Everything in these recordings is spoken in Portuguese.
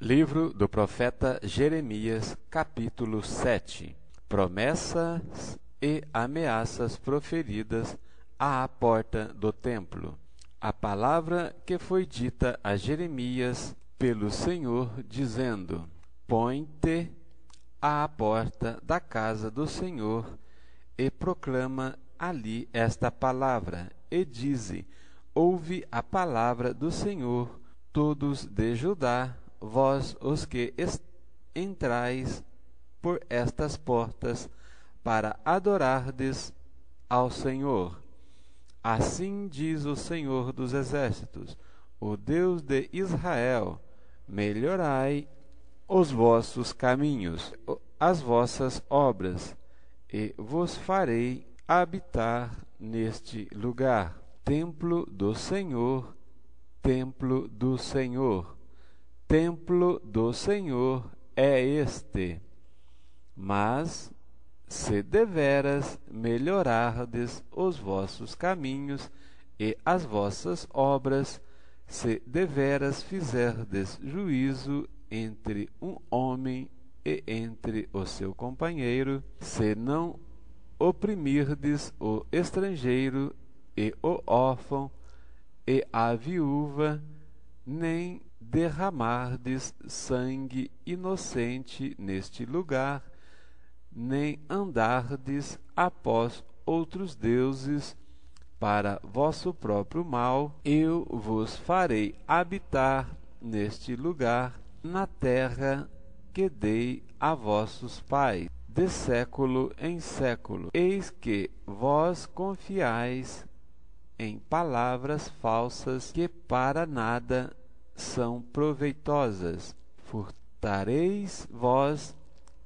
Livro do profeta Jeremias, capítulo 7. Promessas e ameaças proferidas à porta do templo. A palavra que foi dita a Jeremias pelo Senhor, dizendo: Põe-te à porta da casa do Senhor e proclama ali esta palavra, e dize: Ouve a palavra do Senhor, todos de Judá, vós os que entrais por estas portas para adorardes ao Senhor. Assim diz o Senhor dos Exércitos, o Deus de Israel: melhorai os vossos caminhos, as vossas obras, e vos farei habitar neste lugar. Templo do Senhor, templo do Senhor. Templo do Senhor é este. Mas, se deveras melhorardes os vossos caminhos e as vossas obras, se deveras fizerdes juízo entre um homem e entre o seu companheiro, se não oprimirdes o estrangeiro e o órfão e a viúva, nem derramardes sangue inocente neste lugar, nem andardes após outros deuses para vosso próprio mal, eu vos farei habitar neste lugar, na terra que dei a vossos pais, de século em século. Eis que vós confiais em palavras falsas que para nada são proveitosas. Furtareis vós,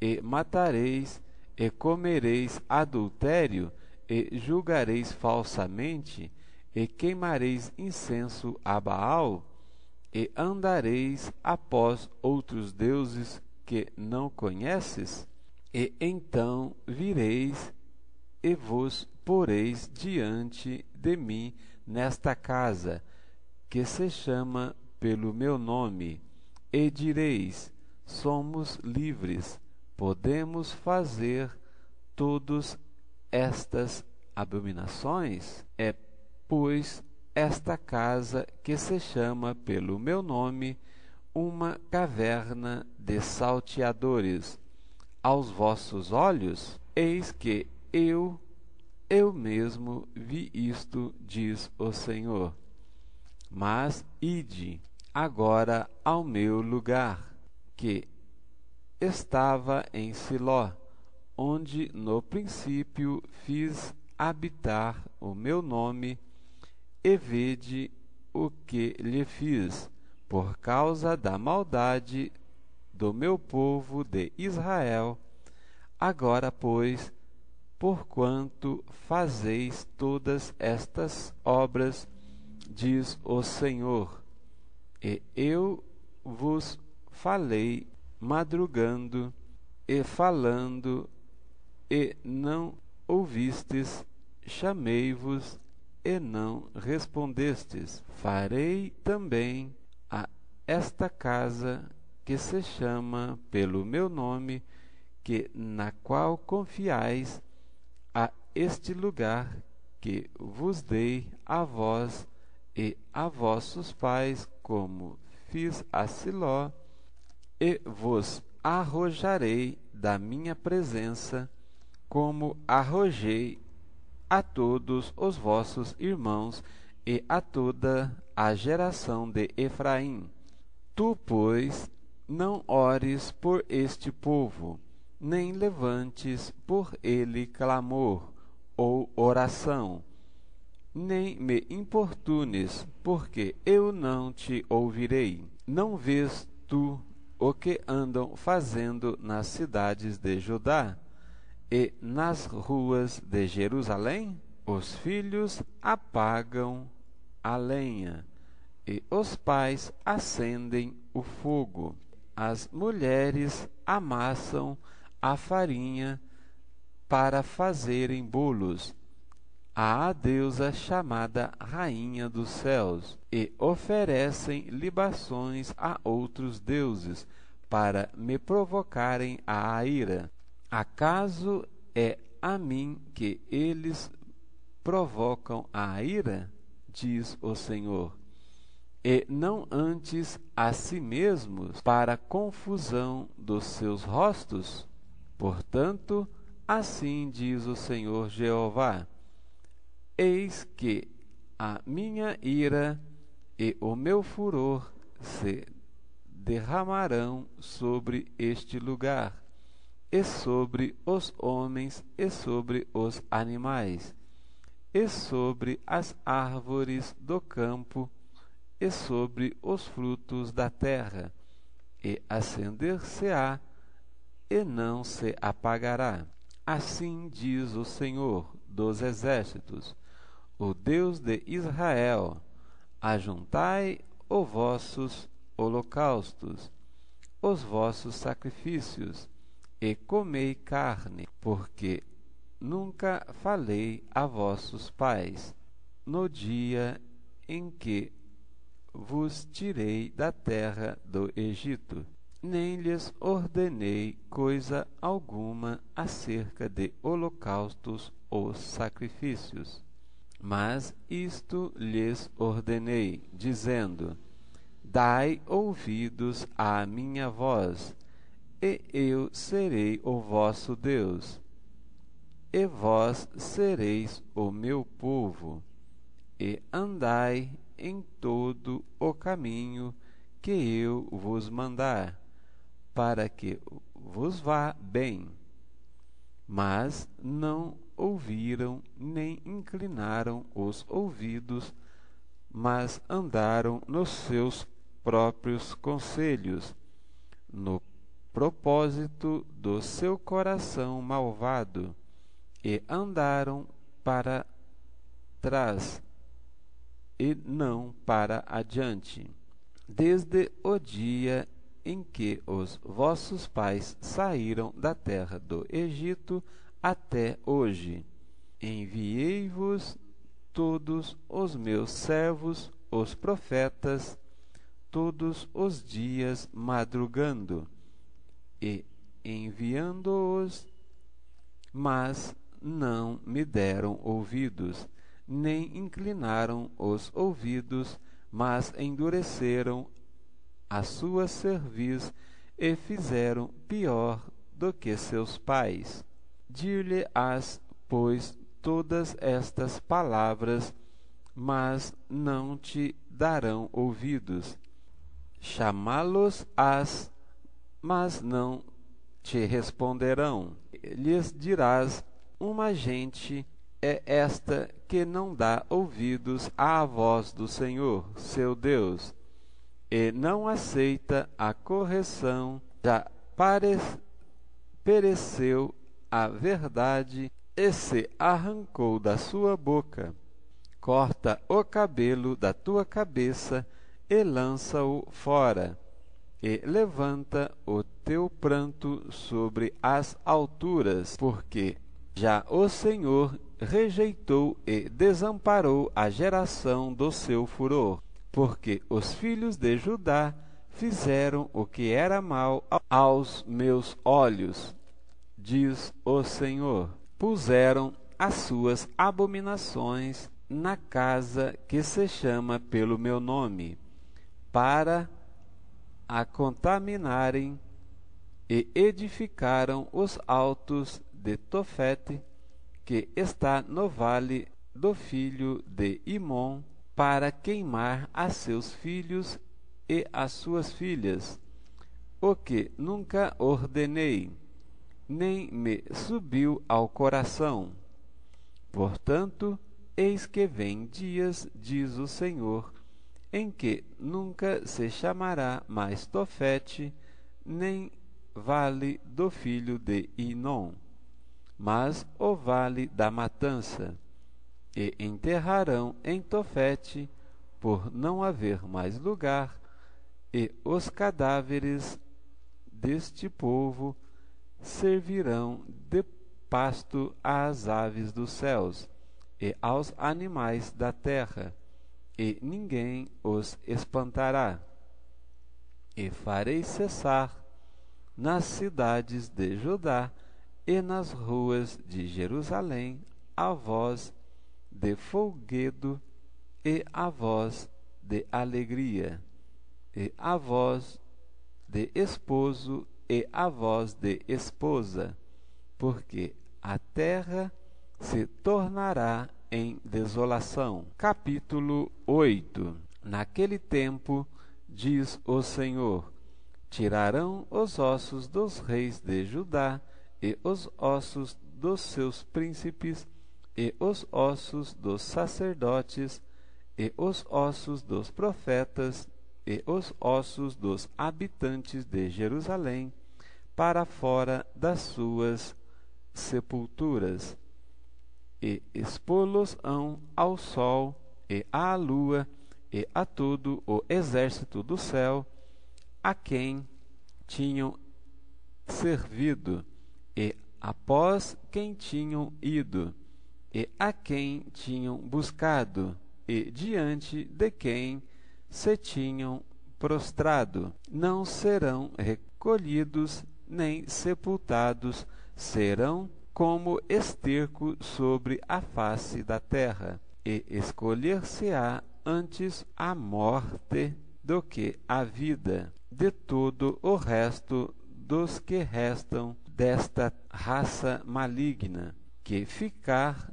e matareis, e comereis adultério, e julgareis falsamente, e queimareis incenso a Baal, e andareis após outros deuses que não conheces? E então vireis e vos poreis diante de mim nesta casa, que se chama pelo meu nome, e direis: somos livres, podemos fazer todas estas abominações? É, pois, esta casa que se chama pelo meu nome, uma caverna de salteadores aos vossos olhos? Eis que eu mesmo vi isto, diz o Senhor. Mas ide agora ao meu lugar, que estava em Siló, onde no princípio fiz habitar o meu nome, e vede o que lhe fiz, por causa da maldade do meu povo de Israel. Agora, pois, porquanto fazeis todas estas obras, diz o Senhor, e eu vos falei madrugando e falando, e não ouvistes, chamei-vos e não respondestes. Farei também a esta casa que se chama pelo meu nome, que na qual confiais, a este lugar que vos dei a vós e a vossos pais, como fiz a Siló, e vos arrojarei da minha presença, como arrojei a todos os vossos irmãos e a toda a geração de Efraim. Tu, pois, não ores por este povo, nem levantes por ele clamor ou oração, nem me importunes, porque eu não te ouvirei. Não vês tu o que andam fazendo nas cidades de Judá e nas ruas de Jerusalém? Os filhos apagam a lenha, e os pais acendem o fogo. As mulheres amassam a farinha para fazerem bolos. à deusa chamada Rainha dos Céus, e oferecem libações a outros deuses, para me provocarem a ira. Acaso é a mim que eles provocam a ira? Diz o Senhor. E não antes a si mesmos, para confusão dos seus rostos? Portanto, assim diz o Senhor Jeová: eis que a minha ira e o meu furor se derramarão sobre este lugar, e sobre os homens, e sobre os animais, e sobre as árvores do campo, e sobre os frutos da terra, e acender-se-á, e não se apagará. Assim diz o Senhor dos Exércitos, o Deus de Israel: ajuntai os vossos holocaustos, os vossos sacrifícios, e comei carne, porque nunca falei a vossos pais, no dia em que vos tirei da terra do Egito, nem lhes ordenei coisa alguma acerca de holocaustos ou sacrifícios. Mas isto lhes ordenei, dizendo: dai ouvidos à minha voz, e eu serei o vosso Deus, e vós sereis o meu povo, e andai em todo o caminho que eu vos mandar, para que vos vá bem. Mas não ouviram, nem inclinaram os ouvidos, mas andaram nos seus próprios conselhos, no propósito do seu coração malvado, e andaram para trás, e não para adiante, desde o dia em que os vossos pais saíram da terra do Egito até hoje. Enviei-vos todos os meus servos, os profetas, todos os dias madrugando, e enviando-os, mas não me deram ouvidos, nem inclinaram os ouvidos, mas endureceram a sua cerviz e fizeram pior do que seus pais. Dir-lhe-ás, pois, todas estas palavras, mas não te darão ouvidos. Chamá-los-ás, mas não te responderão. Lhes dirás: uma gente é esta que não dá ouvidos à voz do Senhor, seu Deus, e não aceita a correção. Já pereceu a verdade e se arrancou da sua boca. Corta o cabelo da tua cabeça e lança-o fora, e levanta o teu pranto sobre as alturas, porque já o Senhor rejeitou e desamparou a geração do seu furor, porque os filhos de Judá fizeram o que era mal aos meus olhos, diz o Senhor. Puseram as suas abominações na casa que se chama pelo meu nome, para a contaminarem, e edificaram os altos de Tofete, que está no vale do filho de Imom, para queimar a seus filhos e as suas filhas, o que nunca ordenei, nem me subiu ao coração. Portanto, eis que vem dias, diz o Senhor, em que nunca se chamará mais Tofete, nem vale do filho de Inom, mas o vale da matança, e enterrarão em Tofete, por não haver mais lugar, e os cadáveres deste povo servirão de pasto às aves dos céus, e aos animais da terra, e ninguém os espantará. E farei cessar nas cidades de Judá e nas ruas de Jerusalém a voz de folguedo e a voz de alegria, e a voz de esposo e a voz de esposa, porque a terra se tornará em desolação. Capítulo 8. Naquele tempo, diz o Senhor, tirarão os ossos dos reis de Judá e os ossos dos seus príncipes e os ossos dos sacerdotes e os ossos dos profetas e os ossos dos habitantes de Jerusalém para fora das suas sepulturas, e expô-los-ão ao sol e à lua e a todo o exército do céu, a quem tinham servido, e após quem tinham ido, e a quem tinham buscado, e diante de quem se tinham prostrado. Não serão recolhidos nem sepultados, serão como esterco sobre a face da terra, e escolher-se-á antes a morte do que a vida de todo o resto dos que restam desta raça maligna, que ficar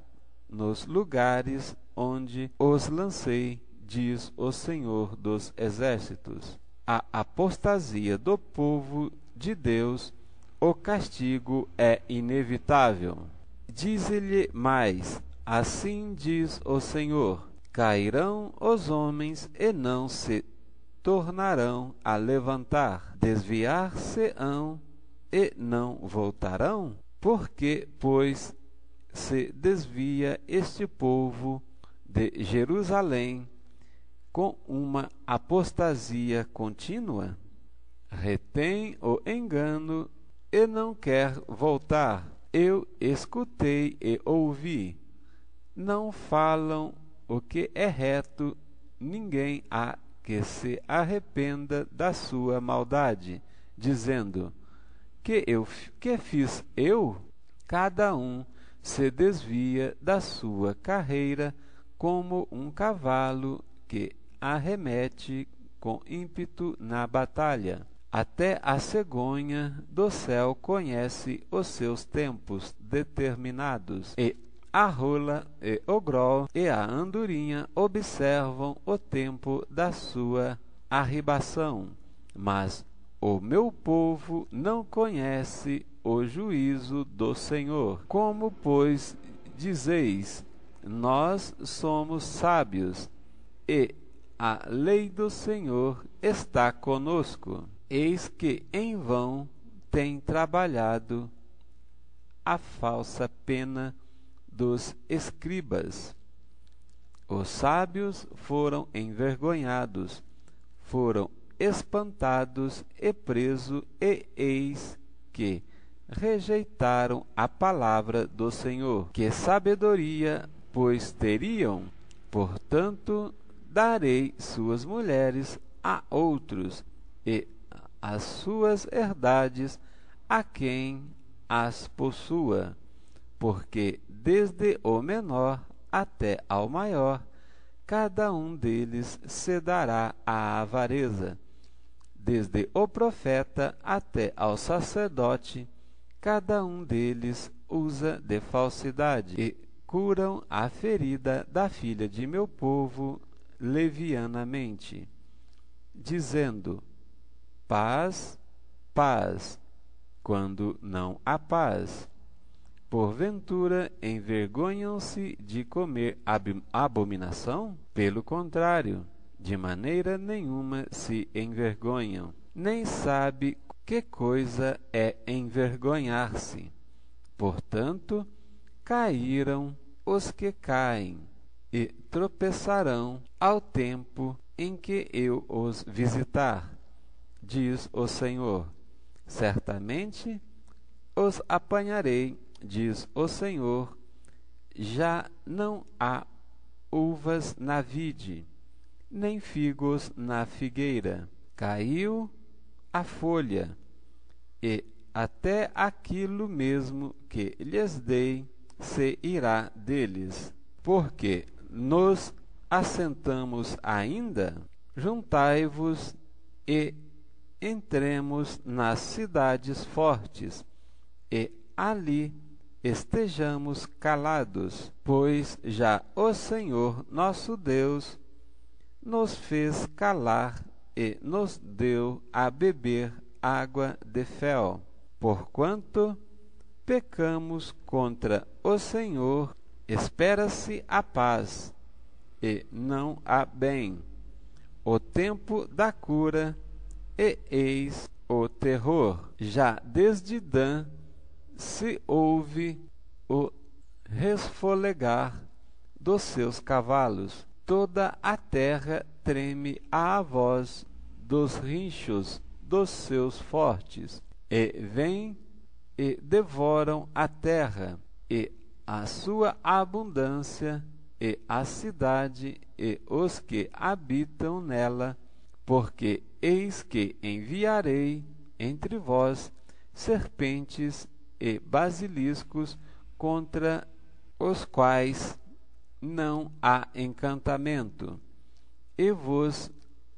nos lugares onde os lancei, diz o Senhor dos Exércitos. A apostasia do povo de Deus, o castigo é inevitável. Dize-lhe mais, assim diz o Senhor: cairão os homens e não se tornarão a levantar, desviar-se-ão e não voltarão? Porque, pois, se desvia este povo de Jerusalém com uma apostasia contínua? Retém o engano e não quer voltar. Eu escutei e ouvi. Não falam o que é reto, ninguém há que se arrependa da sua maldade, dizendo: que fiz eu? Cada um se desvia da sua carreira como um cavalo que arremete com ímpeto na batalha. Até a cegonha do céu conhece os seus tempos determinados, e a rola e o grol e a andorinha observam o tempo da sua arribação. Mas o meu povo não conhece o juízo do Senhor. Como, pois, dizeis: nós somos sábios, e a lei do Senhor está conosco. Eis que em vão tem trabalhado a falsa pena dos escribas. Os sábios foram envergonhados, foram espantados e presos, e eis que rejeitaram a palavra do Senhor. Que sabedoria, pois, teriam? Portanto, darei suas mulheres a outros, e as suas herdades a quem as possua, porque desde o menor até ao maior, cada um deles se dará à avareza. Desde o profeta até ao sacerdote, cada um deles usa de falsidade, e curam a ferida da filha de meu povo levianamente, dizendo: paz, paz, quando não há paz. Porventura envergonham-se de comer abominação? Pelo contrário, de maneira nenhuma se envergonham, nem sabe que coisa é envergonhar-se. Portanto, caíram os que caem, e tropeçarão ao tempo em que eu os visitar, diz o Senhor. Certamente os apanharei, diz o Senhor, já não há uvas na vide, nem figos na figueira. Caiu a folha, e até aquilo mesmo que lhes dei se irá deles. Porque nos assentamos ainda, juntai-vos e entremos nas cidades fortes, e ali estejamos calados, pois já o Senhor nosso Deus nos fez calar e nos deu a beber água de fel, porquanto pecamos contra o Senhor. Espera-se a paz, e não há bem, o tempo da cura, e eis o terror. Já desde Dan se ouve o resfolegar dos seus cavalos. Toda a terra treme à voz dos rinchos dos seus fortes, e vêm e devoram a terra, e a sua abundância, e a cidade, e os que habitam nela, porque eis que enviarei entre vós serpentes e basiliscos, contra os quais não há encantamento, e vos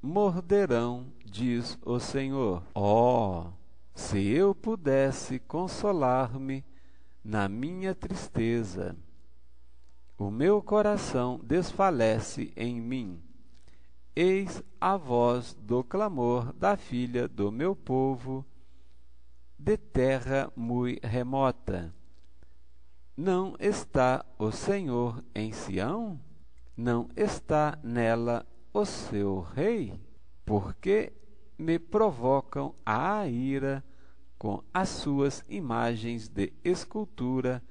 morderão, diz o Senhor. Oh, se eu pudesse consolar-me na minha tristeza! O meu coração desfalece em mim. Eis a voz do clamor da filha do meu povo, de terra mui remota. Não está o Senhor em Sião? Não está nela o seu rei? Porque me provocam a ira com as suas imagens de escultura,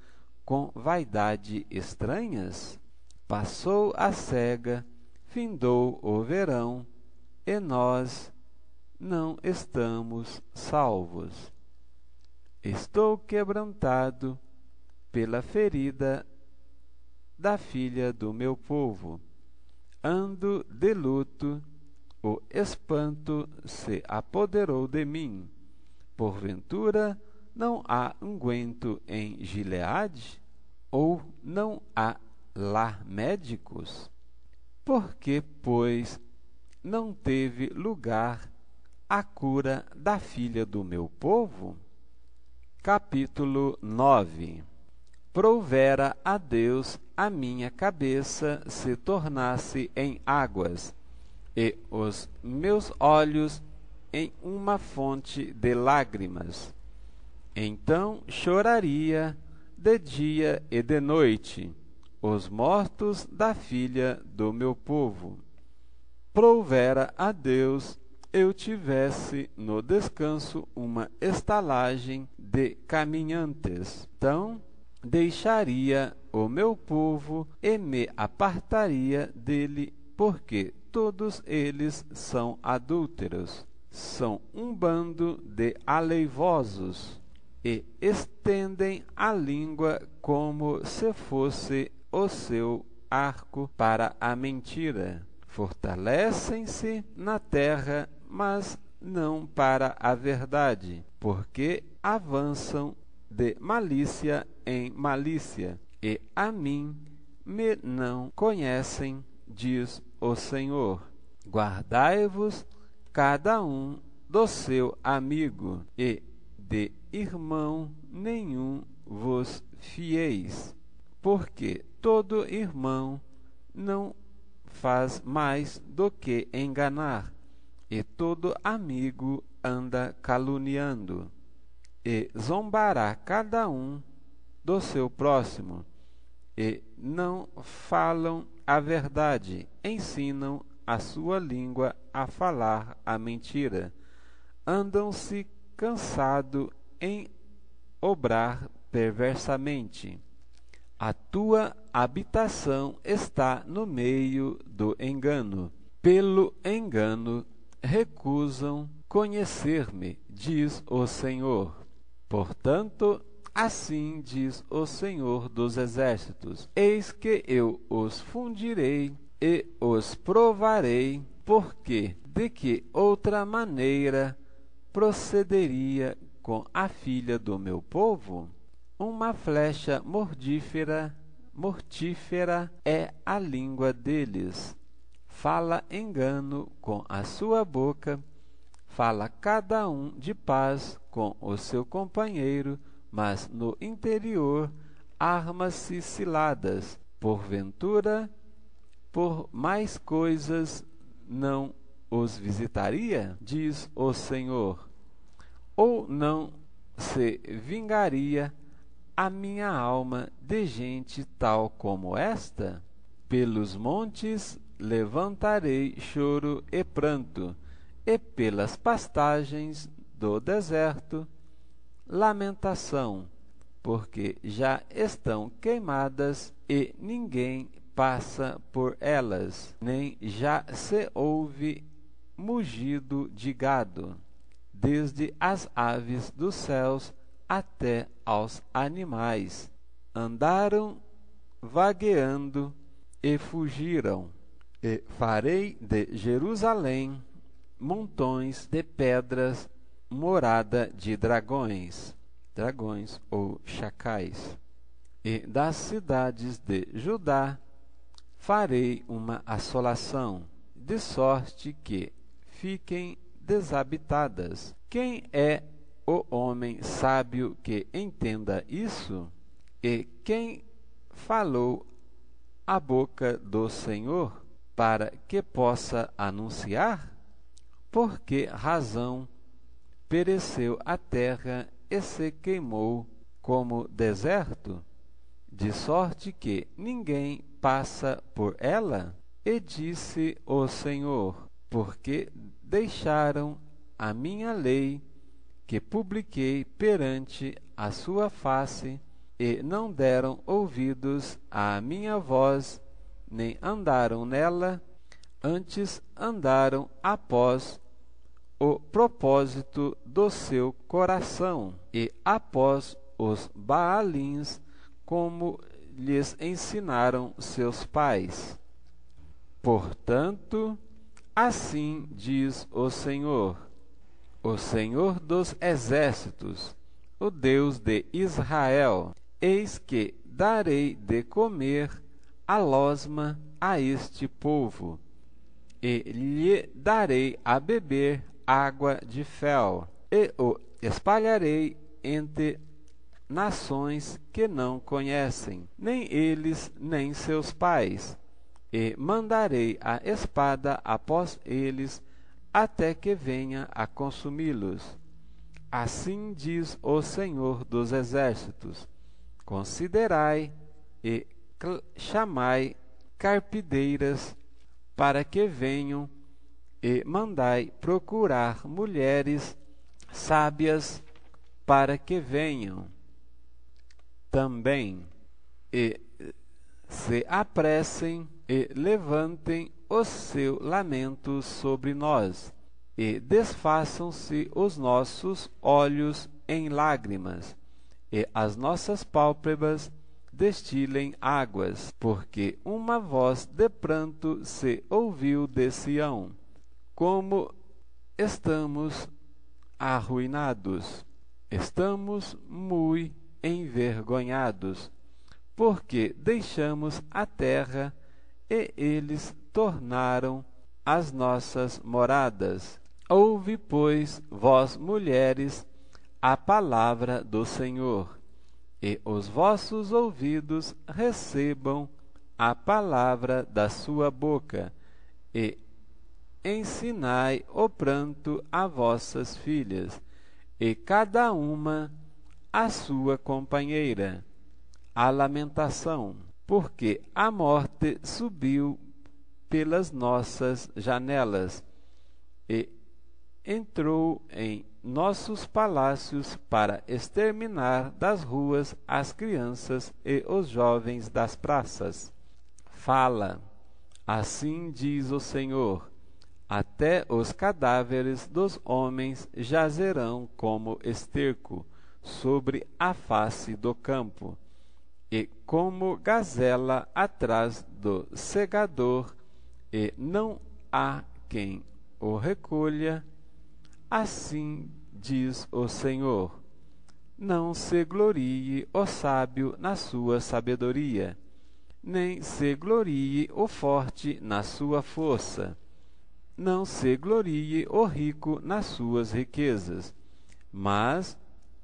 com vaidade estranhas? Passou a cega, findou o verão, e nós não estamos salvos. Estou quebrantado pela ferida da filha do meu povo. Ando de luto, o espanto se apoderou de mim. Porventura não há unguento em Gileade? Ou não há lá médicos? Por que, pois, não teve lugar a cura da filha do meu povo? Capítulo 9. Prouvera a Deus a minha cabeça se tornasse em águas, e os meus olhos em uma fonte de lágrimas. Então choraria de dia e de noite os mortos da filha do meu povo. Prouvera a Deus eu tivesse no descanso uma estalagem de caminhantes. Então deixaria o meu povo e me apartaria dele, porque todos eles são adúlteros. São um bando de aleivosos, e estendem a língua como se fosse o seu arco para a mentira. Fortalecem-se na terra, mas não para a verdade, porque avançam de malícia em malícia, e a mim me não conhecem, diz o Senhor. Guardai-vos cada um do seu amigo, e de irmão nenhum vos fieis, porque todo irmão não faz mais do que enganar, e todo amigo anda caluniando, e zombará cada um do seu próximo, e não falam a verdade, ensinam a sua língua a falar a mentira, andam-se cansado em obrar perversamente. A tua habitação está no meio do engano. Pelo engano recusam conhecer-me, diz o Senhor. Portanto, assim diz o Senhor dos Exércitos: eis que eu os fundirei e os provarei, porque de que outra maneira procederia com a filha do meu povo? Uma flecha mortífera é a língua deles. Fala engano com a sua boca, fala cada um de paz com o seu companheiro, mas no interior arma-se ciladas. Porventura, por mais coisas não os visitaria? Diz o Senhor. Ou não se vingaria a minha alma de gente tal como esta? Pelos montes levantarei choro e pranto, e pelas pastagens do deserto lamentação, porque já estão queimadas e ninguém passa por elas, nem já se ouve mugido de gado, desde as aves dos céus até aos animais. Andaram vagueando e fugiram. E farei de Jerusalém montões de pedras, morada de dragões ou chacais. E das cidades de Judá farei uma assolação, de sorte que fiquem desabitadas. Quem é o homem sábio que entenda isso? E quem falou a boca do Senhor para que possa anunciar? Por que razão pereceu a terra e se queimou como deserto, de sorte que ninguém passa por ela? E disse o Senhor: porque deixaram a minha lei, que publiquei perante a sua face, e não deram ouvidos à minha voz, nem andaram nela, antes andaram após o propósito do seu coração, e após os Baalins, como lhes ensinaram seus pais. Portanto, assim diz o Senhor dos Exércitos, o Deus de Israel: eis que darei de comer a losma a este povo, e lhe darei a beber água de fel, e o espalharei entre nações que não conhecem, nem eles nem seus pais, e mandarei a espada após eles, até que venha a consumi-los. Assim diz o Senhor dos Exércitos: considerai e chamai carpideiras para que venham, e mandai procurar mulheres sábias para que venham também, e se apressem e levantem o seu lamento sobre nós, e desfaçam-se os nossos olhos em lágrimas, e as nossas pálpebras destilem águas, porque uma voz de pranto se ouviu de Sião: como estamos arruinados, estamos muito envergonhados, porque deixamos a terra e eles tornaram as nossas moradas. Ouve, pois, vós mulheres, a palavra do Senhor, e os vossos ouvidos recebam a palavra da sua boca, e ensinai o pranto a vossas filhas, e cada uma a sua companheira, a lamentação, porque a morte subiu pelas nossas janelas, e entrou em nossos palácios para exterminar das ruas as crianças e os jovens das praças. Fala, assim diz o Senhor: até os cadáveres dos homens jazerão como esterco, sobre a face do campo, e como gazela atrás do segador, e não há quem o recolha, assim diz o Senhor. Não se glorie o sábio na sua sabedoria, nem se glorie o forte na sua força. Não se glorie o rico nas suas riquezas, mas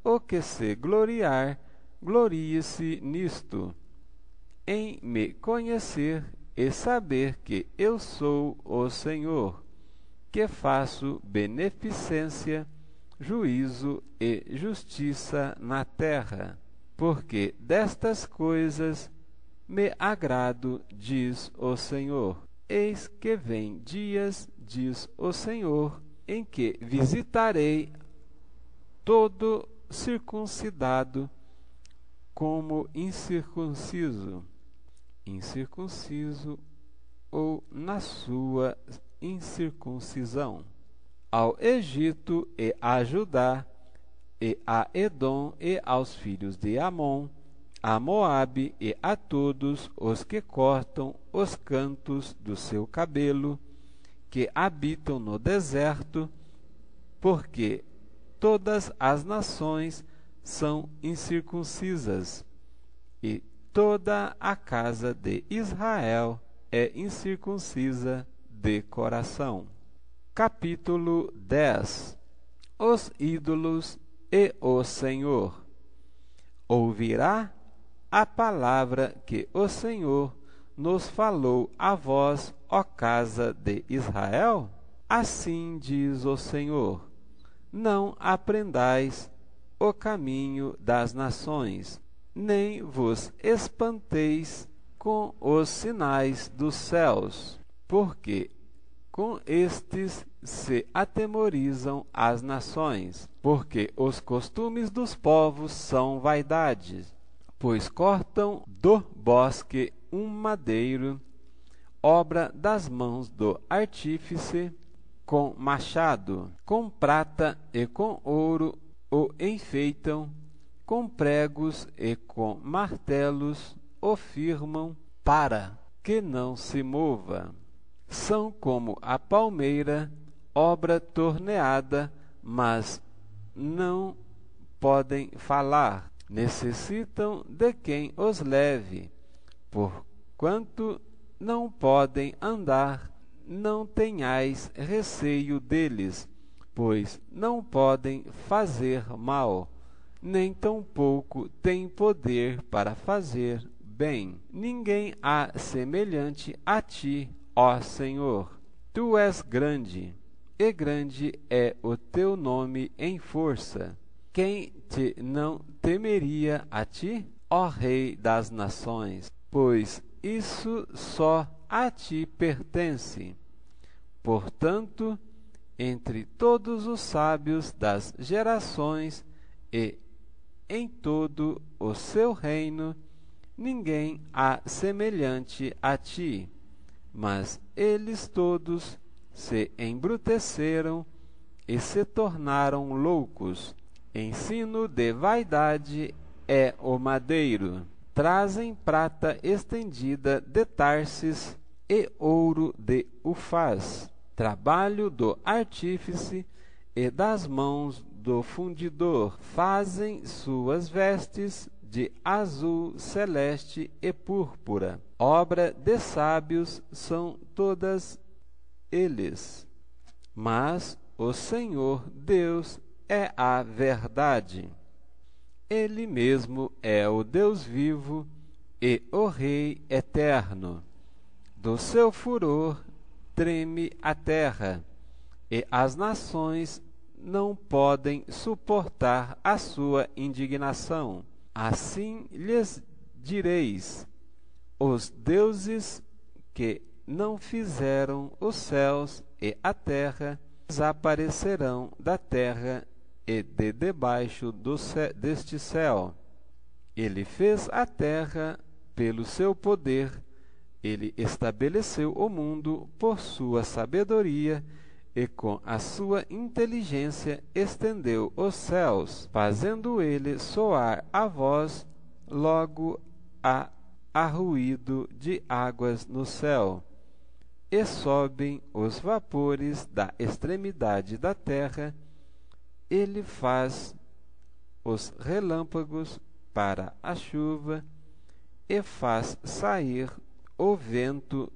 o que se gloriar, glorie-se nisto, em me conhecer e saber que eu sou o Senhor, que faço beneficência, juízo e justiça na terra, porque destas coisas me agrado, diz o Senhor. Eis que vem dias, diz o Senhor, em que visitarei todo circuncidado como incircunciso, ou na sua incircuncisão, ao Egito e a Judá, e a Edom e aos filhos de Amon, a Moabe e a todos os que cortam os cantos do seu cabelo, que habitam no deserto, porque todas as nações são incircuncisas, e toda a casa de Israel é incircuncisa de coração. Capítulo 10. Os ídolos e o Senhor. Ouvirá a palavra que o Senhor nos falou a vós, ó casa de Israel? Assim diz o Senhor: não aprendais o caminho das nações, nem vos espanteis com os sinais dos céus, porque com estes se atemorizam as nações, porque os costumes dos povos são vaidades, pois cortam do bosque um madeiro, obra das mãos do artífice, com machado, com prata e com ouro o enfeitam, com pregos e com martelos o firmam, para que não se mova. São como a palmeira, obra torneada, mas não podem falar. Necessitam de quem os leve, porquanto não podem andar. Não tenhais receio deles, pois não podem fazer mal, nem tampouco têm poder para fazer bem. Ninguém há semelhante a ti, ó Senhor. Tu és grande, e grande é o teu nome em força. Quem te não temeria a ti, ó Rei das nações? Pois isso só a ti pertence. Portanto, entre todos os sábios das gerações e em todo o seu reino, ninguém há semelhante a ti. Mas eles todos se embruteceram e se tornaram loucos. Ensino de vaidade é o madeiro. Trazem prata estendida de Tarsis e ouro de Ufaz, trabalho do artífice e das mãos do fundidor. Fazem suas vestes de azul celeste e púrpura. Obra de sábios são todas eles. Mas o Senhor Deus é a verdade. Ele mesmo é o Deus vivo e o Rei eterno. Do seu furor treme a terra, e as nações não podem suportar a sua indignação. Assim lhes direis: os deuses que não fizeram os céus e a terra desaparecerão da terra e de debaixo deste céu. Ele fez a terra pelo seu poder, ele estabeleceu o mundo por sua sabedoria e com a sua inteligência estendeu os céus, fazendo ele soar a voz, logo há ruído de águas no céu, e sobem os vapores da extremidade da terra. Ele faz os relâmpagos para a chuva, e faz sair o vento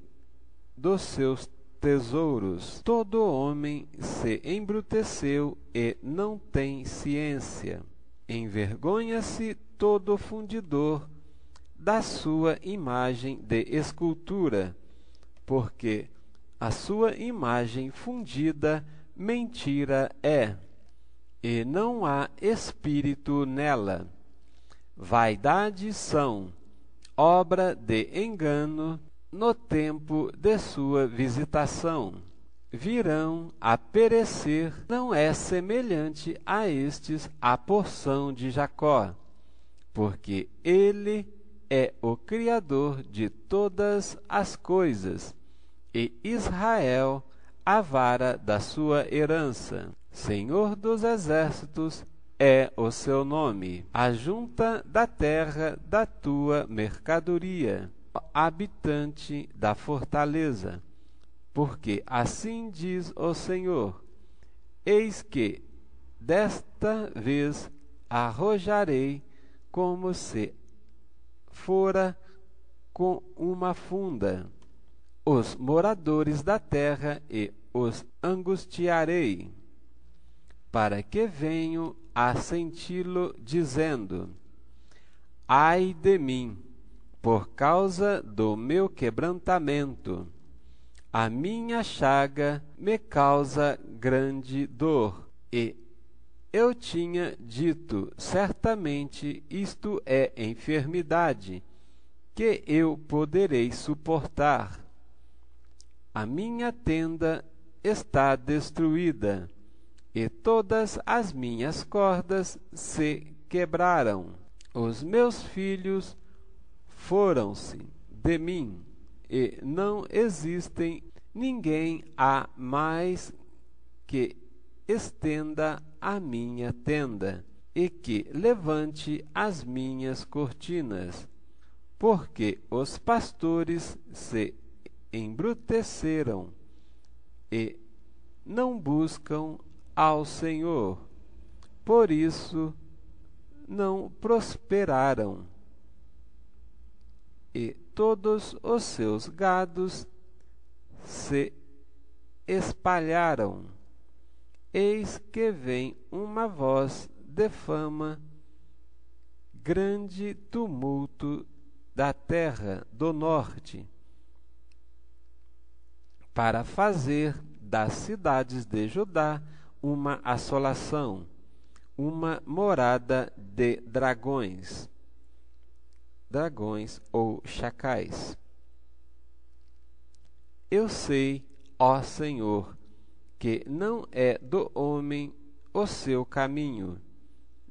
dos seus tesouros. Todo homem se embruteceu e não tem ciência. Envergonha-se todo fundidor da sua imagem de escultura, porque a sua imagem fundida mentira é, e não há espírito nela. Vaidades são obra de engano no tempo de sua visitação. Virão a perecer, não é semelhante a estes a porção de Jacó, porque ele é o Criador de todas as coisas, e Israel a vara da sua herança. Senhor dos exércitos é o seu nome, a junta da terra da tua mercadoria, habitante da fortaleza. Porque assim diz o Senhor: eis que desta vez arrojarei como se fora com uma funda os moradores da terra e os angustiarei, para que venham a senti-lo, dizendo: ai de mim, por causa do meu quebrantamento, a minha chaga me causa grande dor. E eu tinha dito: certamente isto é enfermidade, que eu poderei suportar. A minha tenda está destruída, e todas as minhas cordas se quebraram. Os meus filhos foram-se de mim, e não existem ninguém há mais que estenda a minha tenda e que levante as minhas cortinas, porque os pastores se embruteceram e não buscam ao Senhor, por isso não prosperaram, e todos os seus gados se espalharam. Eis que vem uma voz de fama, grande tumulto da terra do norte, para fazer das cidades de Judá uma assolação, uma morada de dragões ou chacais. Eu sei, ó Senhor, que não é do homem o seu caminho,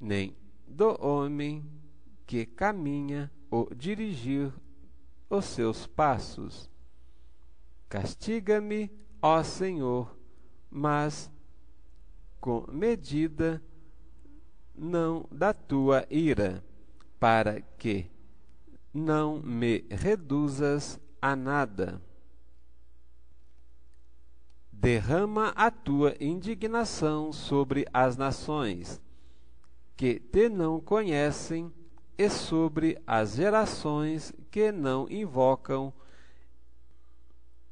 nem do homem que caminha o dirigir os seus passos. Castiga-me, ó Senhor, mas com medida não da tua ira, para que não me reduzas a nada. Derrama a tua indignação sobre as nações que te não conhecem e sobre as gerações que não invocam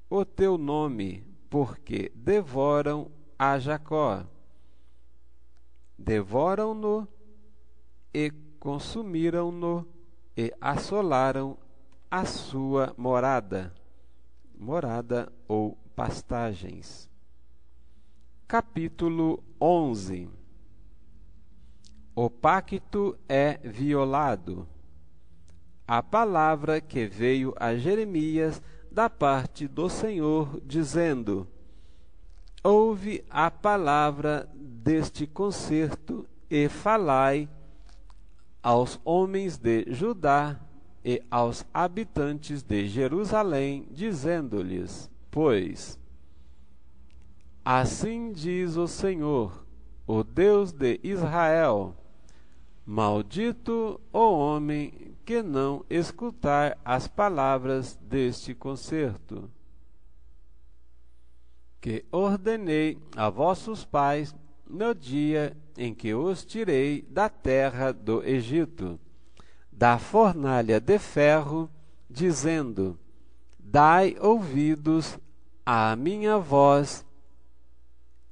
o teu nome, porque devoram a Jacó. Devoram-no e consumiram-no e assolaram a sua morada ou pastagens. Capítulo 11. O pacto é violado. A palavra que veio a Jeremias da parte do Senhor, dizendo: ouve a palavra deste concerto e falai aos homens de Judá e aos habitantes de Jerusalém, dizendo-lhes: pois Assim diz o Senhor, o Deus de Israel: maldito o homem que não escutar as palavras deste concerto, que ordenei a vossos pais no dia em que os tirei da terra do Egito, da fornalha de ferro, dizendo: dai ouvidos à minha voz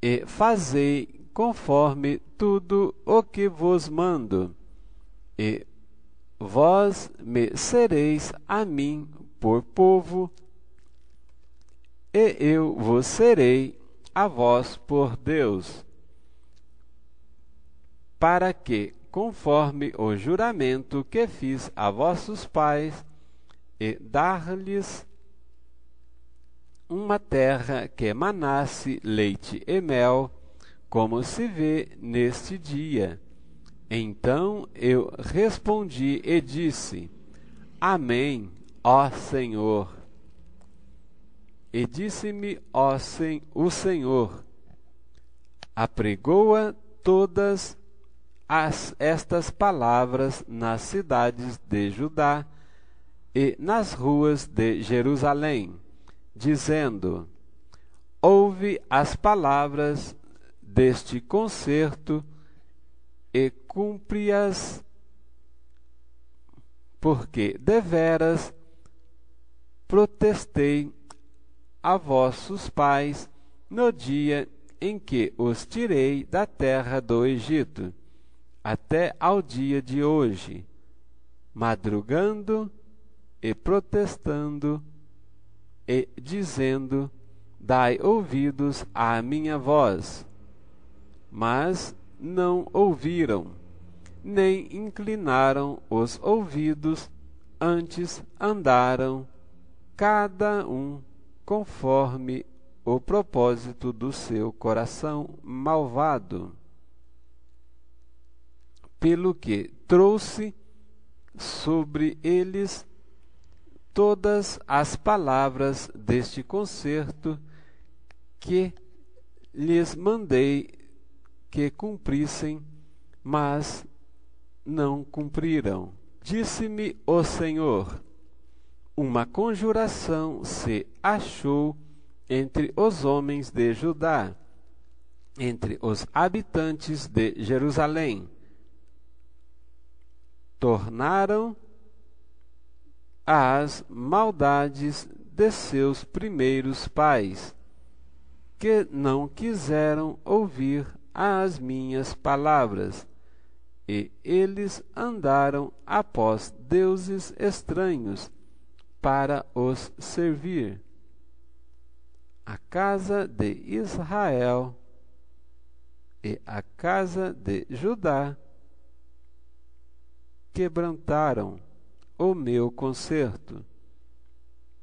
e fazei conforme tudo o que vos mando, e vós me sereis a mim por povo, e eu vos serei a vós por Deus, para que, conforme o juramento que fiz a vossos pais, e dar-lhes uma terra que manasse leite e mel, como se vê neste dia. Então eu respondi e disse: Amém, ó Senhor. E disse-me o Senhor: apregoa todas estas palavras nas cidades de Judá e nas ruas de Jerusalém, dizendo: ouve as palavras deste concerto e cumpre-as, porque deveras protestei a vossos pais no dia em que os tirei da terra do Egito, até ao dia de hoje, madrugando e protestando e dizendo: dai ouvidos à minha voz. Mas não ouviram, nem inclinaram os ouvidos, antes andaram cada um conforme o propósito do seu coração malvado, pelo que trouxe sobre eles todas as palavras deste concerto que lhes mandei que cumprissem, mas não cumpriram. Disse-me o Senhor: uma conjuração se achou entre os homens de Judá, entre os habitantes de Jerusalém. Tornaram as maldades de seus primeiros pais, que não quiseram ouvir as minhas palavras, e eles andaram após deuses estranhos para os servir. A casa de Israel e a casa de Judá quebrantaram o meu concerto,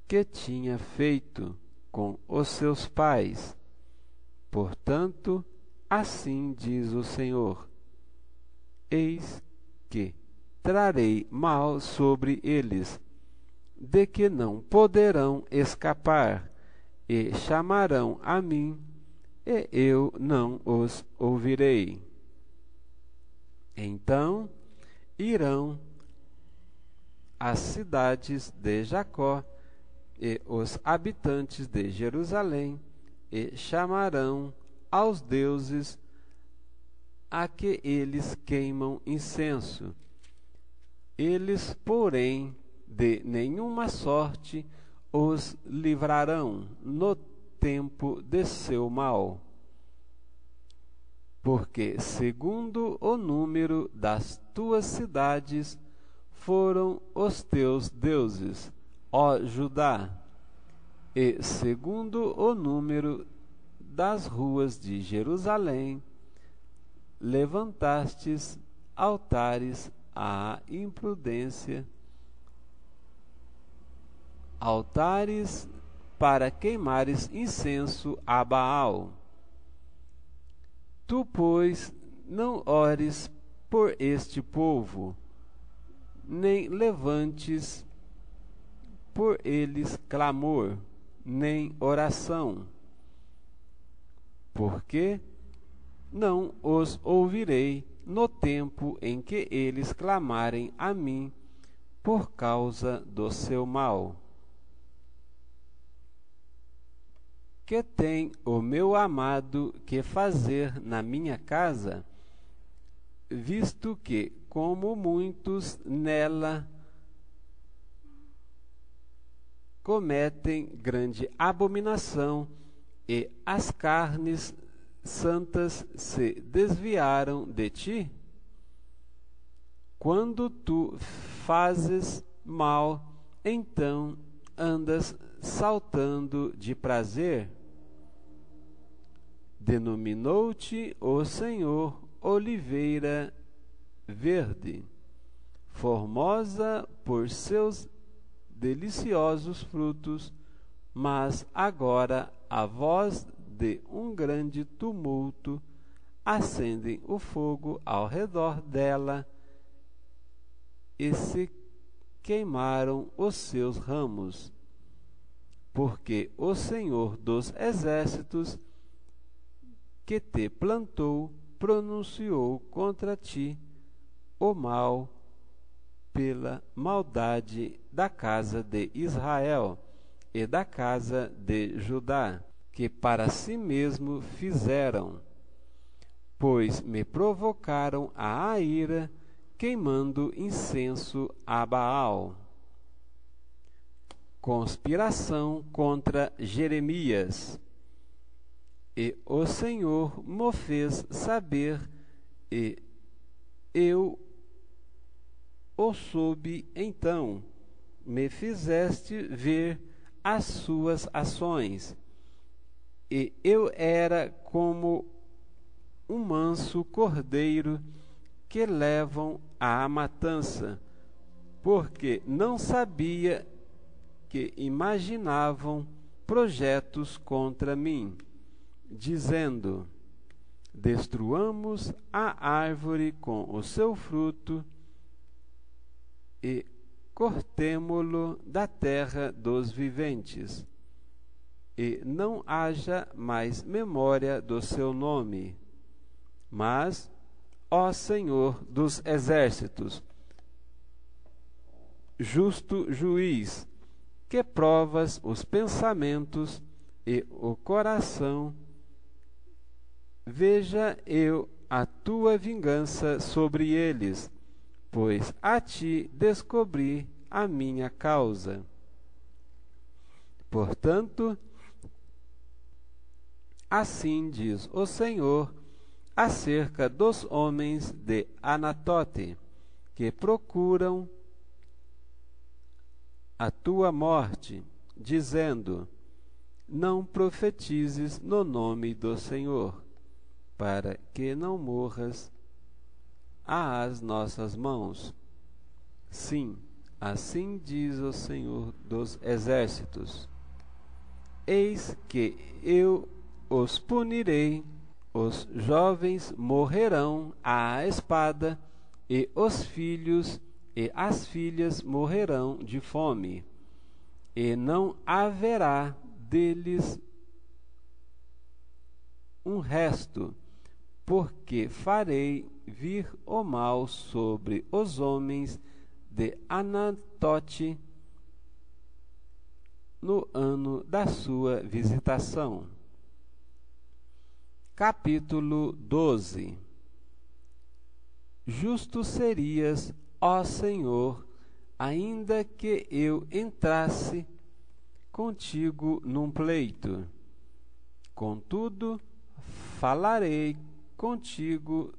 que tinha feito com os seus pais. Portanto, assim diz o Senhor: eis que trarei mal sobre eles, de que não poderão escapar, e chamarão a mim, e eu não os ouvirei. Então irão as cidades de Jacó e os habitantes de Jerusalém, e chamarão aos deuses a que eles queimam incenso. Eles, porém, de nenhuma sorte os livrarão no tempo de seu mal. Porque, segundo o número das tuas cidades, foram os teus deuses, ó Judá, e segundo o número das ruas de Jerusalém, levantastes altares à imprudência, altares para queimares incenso a Baal. Tu, pois, não ores por este povo, nem levantes por eles clamor, nem oração, porque não os ouvirei no tempo em que eles clamarem a mim por causa do seu mal. Que tem o meu amado que fazer na minha casa, visto que, como muitos nela cometem grande abominação, e as carnes santas se desviaram de ti? Quando tu fazes mal, então andas saltando de prazer? Denominou-te o Senhor oliveira verde, formosa por seus deliciosos frutos, mas agora a voz de um grande tumulto acendem o fogo ao redor dela, e se queimaram os seus ramos, porque o Senhor dos exércitos que te plantou pronunciou contra ti o mal pela maldade da casa de Israel e da casa de Judá, que para si mesmo fizeram, pois me provocaram a ira, queimando incenso a Baal. Conspiração contra Jeremias. E o Senhor mo fez saber, e eu o soube. Então me fizeste ver as suas ações, e eu era como um manso cordeiro que levam à matança, porque não sabia que imaginavam projetos contra mim, dizendo: destruamos a árvore com o seu fruto e cortemo-lo da terra dos viventes, e não haja mais memória do seu nome. Mas, ó Senhor dos exércitos, justo juiz, que provas os pensamentos e o coração, veja eu a tua vingança sobre eles, pois a ti descobri a minha causa. Portanto, assim diz o Senhor acerca dos homens de Anatote, que procuram a tua morte, dizendo: não profetizes no nome do Senhor, para que não morras às nossas mãos. Sim, assim diz o Senhor dos exércitos: eis que eu os punirei, os jovens morrerão à espada, e os filhos e as filhas morrerão de fome, e não haverá deles um resto, porque farei vir o mal sobre os homens de Anatote no ano da sua visitação. Capítulo 12. Justo serias, ó Senhor, ainda que eu entrasse contigo num pleito. Contudo, falarei contigo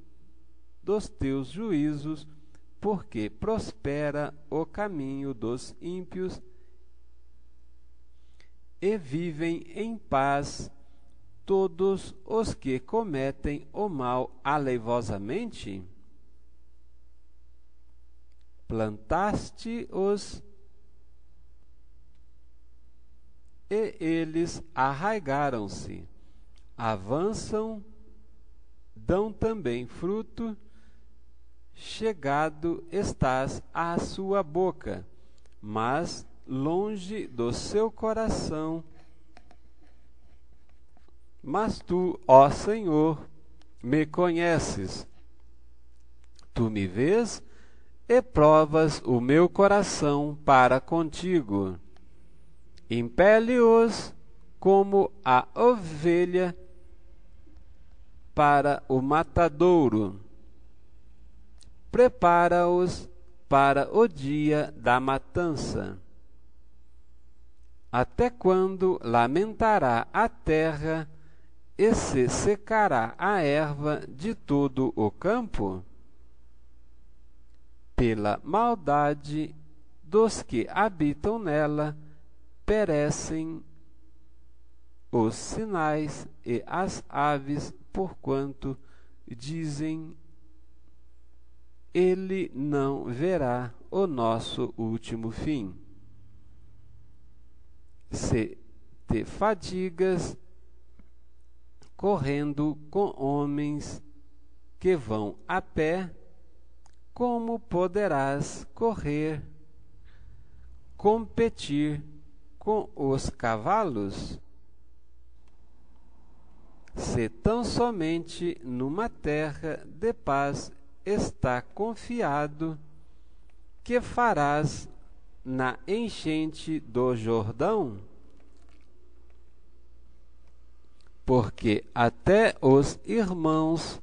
dos teus juízos, porque prospera o caminho dos ímpios e vivem em paz todos os que cometem o mal aleivosamente? Plantaste-os e eles arraigaram-se, avançam, dão também fruto, chegado estás à sua boca, mas longe do seu coração Mas tu, ó Senhor, me conheces. Tu me vês e provas o meu coração para contigo. Impele-os como a ovelha para o matadouro. Prepara-os para o dia da matança. Até quando lamentará a terra e se secará a erva de todo o campo? Pela maldade dos que habitam nela, perecem os sinais e as aves, porquanto dizem: ele não verá o nosso último fim. Se te fadigas correndo com homens que vão a pé, como poderás competir com os cavalos? Se tão somente numa terra de paz está confiado, que farás na enchente do Jordão? Porque até os irmãos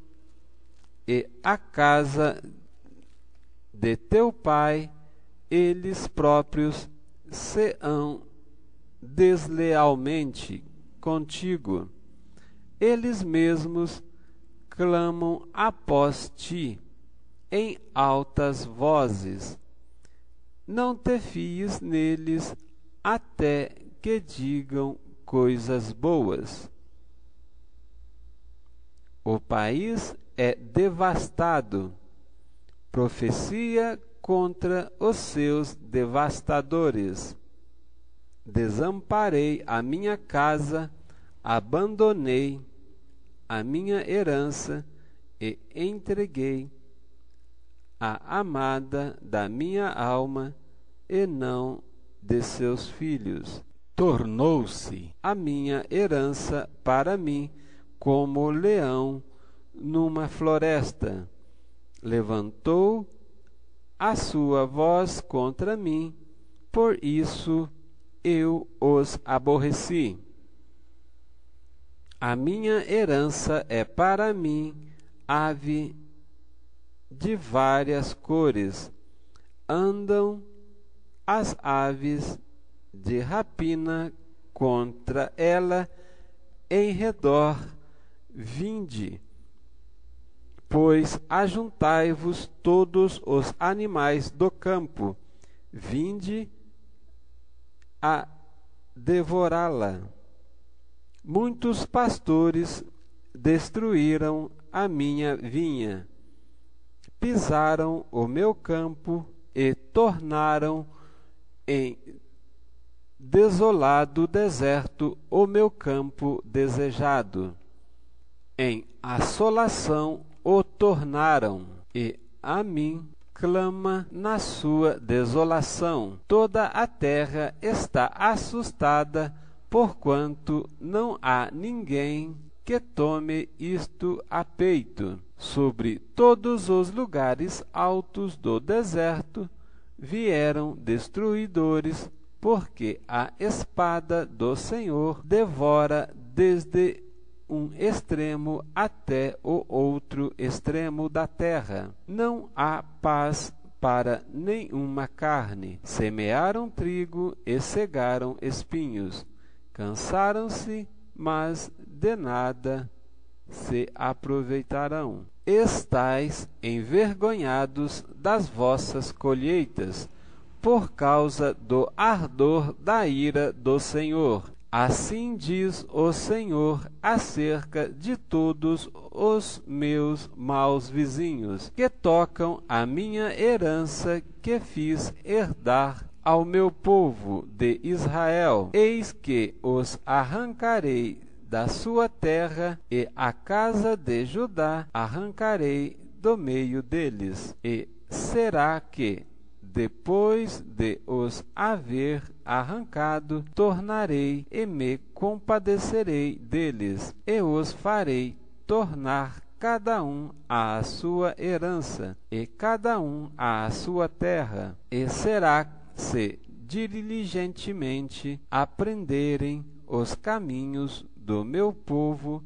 e a casa de teu pai, eles próprios se hão deslealmente contigo. Eles mesmos clamam após ti em altas vozes. Não te fies neles até que digam coisas boas. O país é devastado. Profecia contra os seus devastadores. Desamparei a minha casa, abandonei a minha herança e entreguei a amada da minha alma e não de seus filhos. Tornou-se a minha herança para mim como leão numa floresta. Levantou a sua voz contra mim, por isso eu os aborreci. A minha herança é para mim ave de várias cores. Andam as aves de rapina contra ela em redor. Vinde, pois ajuntai-vos todos os animais do campo, vinde a devorá-la. Muitos pastores destruíram a minha vinha, pisaram o meu campo e tornaram em desolado deserto o meu campo desejado. Em assolação o tornaram, e a mim clama na sua desolação. Toda a terra está assustada, porquanto não há ninguém que tome isto a peito. Sobre todos os lugares altos do deserto vieram destruidores, porque a espada do Senhor devora desde um extremo até o outro extremo da terra. Não há paz para nenhuma carne. Semearam trigo e cegaram espinhos. Cansaram-se, mas de nada se aproveitarão. Estais envergonhados das vossas colheitas, por causa do ardor da ira do Senhor. Assim diz o Senhor acerca de todos os meus maus vizinhos, que tocam a minha herança que fiz herdar ao meu povo de Israel. Eis que os arrancarei da sua terra, e a casa de Judá arrancarei do meio deles. E será que, depois de os haver arrancado, tornarei e me compadecerei deles, e os farei tornar cada um à sua herança, e cada um à sua terra. E será, se diligentemente aprenderem os caminhos do meu povo,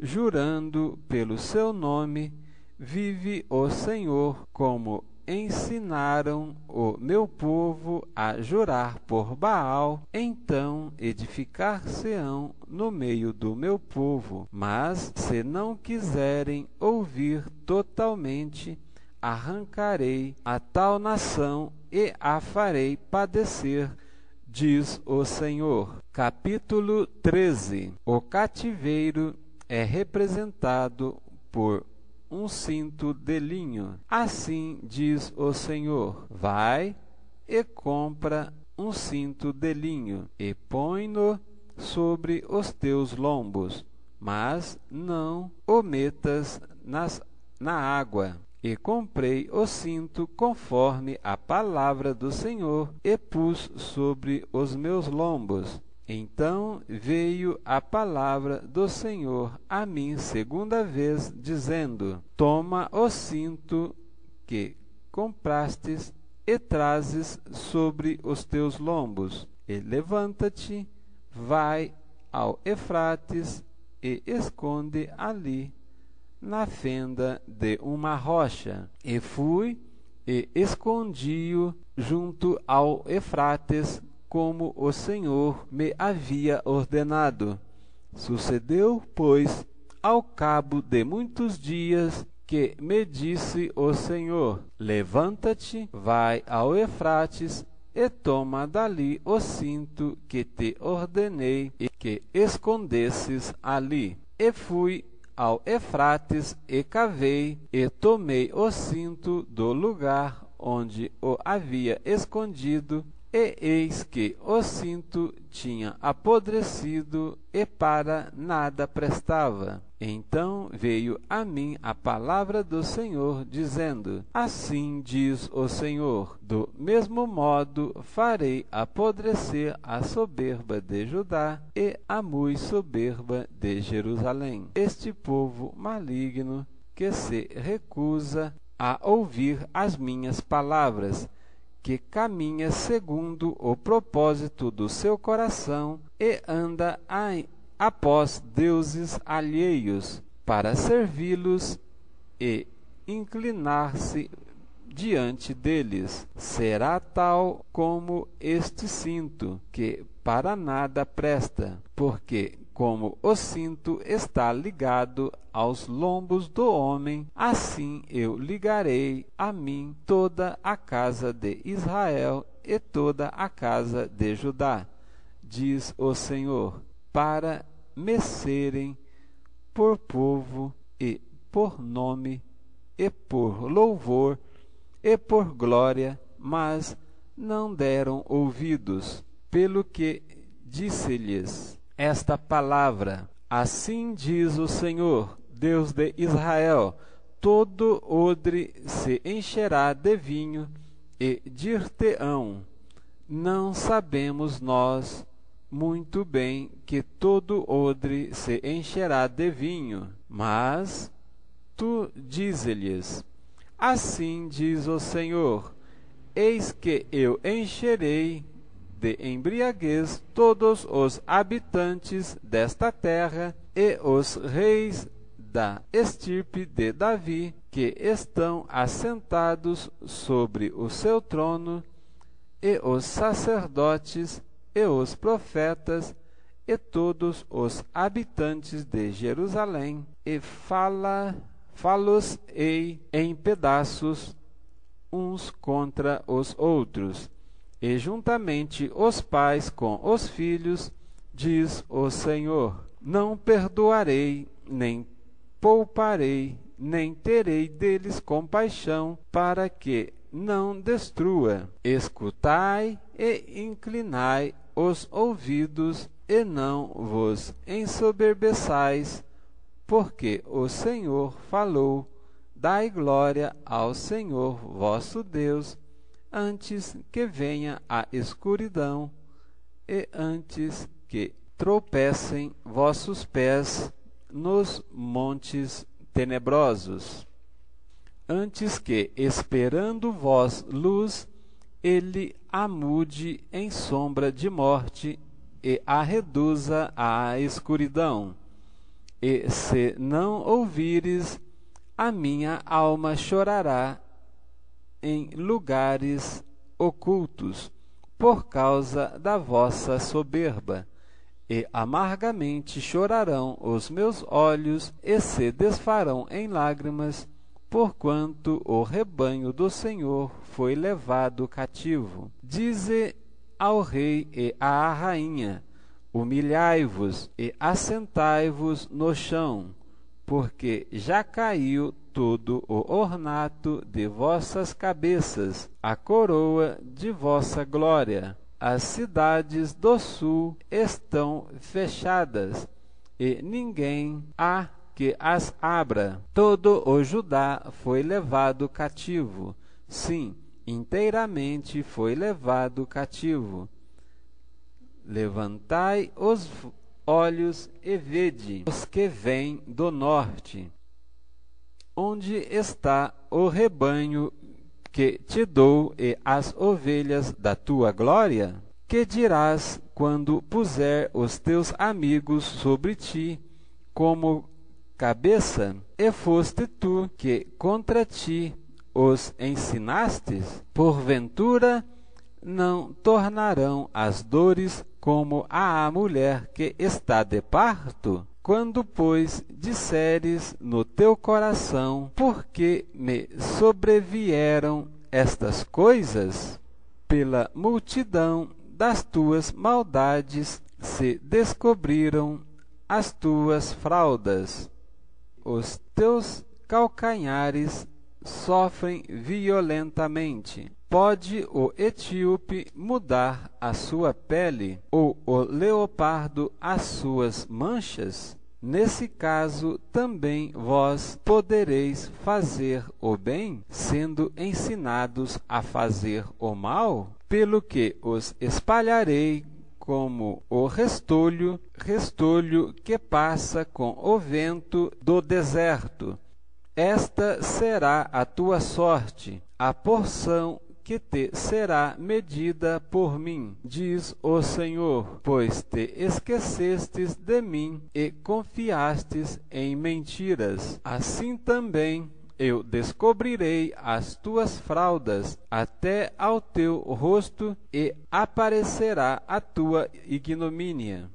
jurando pelo seu nome, vive o Senhor, como ensinaram o meu povo a jurar por Baal, então edificar-se-ão no meio do meu povo. Mas se não quiserem ouvir totalmente, arrancarei a tal nação e a farei padecer, diz o Senhor. Capítulo 13. O cativeiro é representado por um cinto de linho. Assim diz o Senhor: vai e compra um cinto de linho e põe-no sobre os teus lombos, mas não o metas na água. E comprei o cinto conforme a palavra do Senhor e pus sobre os meus lombos. Então veio a palavra do Senhor a mim segunda vez, dizendo: toma o cinto que comprastes e trazes sobre os teus lombos, e levanta-te, vai ao Eufrates e esconde ali na fenda de uma rocha. E fui e escondi-o junto ao Eufrates, como o Senhor me havia ordenado. Sucedeu, pois, ao cabo de muitos dias, que me disse o Senhor: levanta-te, vai ao Eufrates e toma dali o cinto que te ordenei e que escondesses ali. E fui ao Eufrates e cavei e tomei o cinto do lugar onde o havia escondido, e eis que o cinto tinha apodrecido e para nada prestava. Então veio a mim a palavra do Senhor, dizendo: assim diz o Senhor, do mesmo modo farei apodrecer a soberba de Judá e a mui soberba de Jerusalém. Este povo maligno que se recusa a ouvir as minhas palavras, que caminha segundo o propósito do seu coração e anda após deuses alheios, para servi-los e inclinar-se diante deles. Será tal como este cinto, que para nada presta, porque como o cinto está ligado aos lombos do homem, assim eu ligarei a mim toda a casa de Israel e toda a casa de Judá, diz o Senhor, para me serem por povo e por nome e por louvor e por glória, mas não deram ouvidos, pelo que disse-lhes esta palavra: assim diz o Senhor, Deus de Israel: todo odre se encherá de vinho, e dir-te-ão: não sabemos nós muito bem que todo odre se encherá de vinho. Mas tu dize-lhes: assim diz o Senhor: eis que eu encherei de embriaguez todos os habitantes desta terra, e os reis da estirpe de Davi, que estão assentados sobre o seu trono, e os sacerdotes, e os profetas, e todos os habitantes de Jerusalém, e falos-ei em pedaços uns contra os outros, e juntamente os pais com os filhos, diz o Senhor: não perdoarei, nem pouparei, nem terei deles compaixão, para que não destrua. Escutai e inclinai os ouvidos, e não vos ensoberbeçais, porque o Senhor falou. Dai glória ao Senhor vosso Deus, antes que venha a escuridão, e antes que tropecem vossos pés nos montes tenebrosos. Antes que, esperando vós luz, ele a mude em sombra de morte e a reduza à escuridão. E se não ouvires, a minha alma chorará em lugares ocultos, por causa da vossa soberba, e amargamente chorarão os meus olhos, e se desfarão em lágrimas, porquanto o rebanho do Senhor foi levado cativo. Dize ao rei e à rainha: humilhai-vos e assentai-vos no chão, porque já caiu todo o ornato de vossas cabeças, a coroa de vossa glória. As cidades do sul estão fechadas, e ninguém há que as abra. Todo o Judá foi levado cativo, sim, inteiramente foi levado cativo. Levantai os olhos e vede os que vêm do norte. Onde está o rebanho que te dou e as ovelhas da tua glória? Que dirás quando puser os teus amigos sobre ti como cabeça? E foste tu que contra ti os ensinastes? Porventura não tornarão as dores como à mulher que está de parto? Quando, pois, disseres no teu coração: por que me sobrevieram estas coisas? Pela multidão das tuas maldades se descobriram as tuas fraldas. Os teus calcanhares sofrem violentamente. Pode o etíope mudar a sua pele, ou o leopardo as suas manchas? Nesse caso também vós podereis fazer o bem, sendo ensinados a fazer o mal? Pelo que os espalharei como o restolho que passa com o vento do deserto. Esta será a tua sorte, a porção que te será medida por mim, diz o Senhor, pois te esquecestes de mim e confiastes em mentiras. Assim também eu descobrirei as tuas fraldas até ao teu rosto, e aparecerá a tua ignomínia.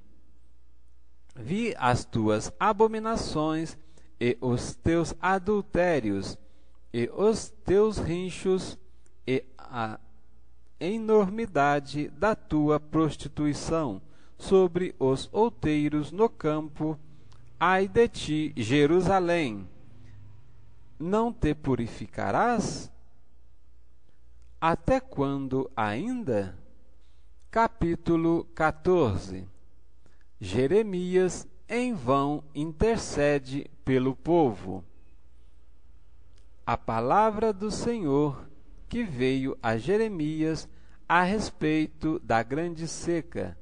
Vi as tuas abominações e os teus adultérios, e os teus rinchos, e a enormidade da tua prostituição sobre os outeiros no campo. Ai de ti, Jerusalém! Não te purificarás? Até quando ainda? Capítulo 14. Jeremias em vão intercede pelo povo. A palavra do Senhor que veio a Jeremias a respeito da grande seca.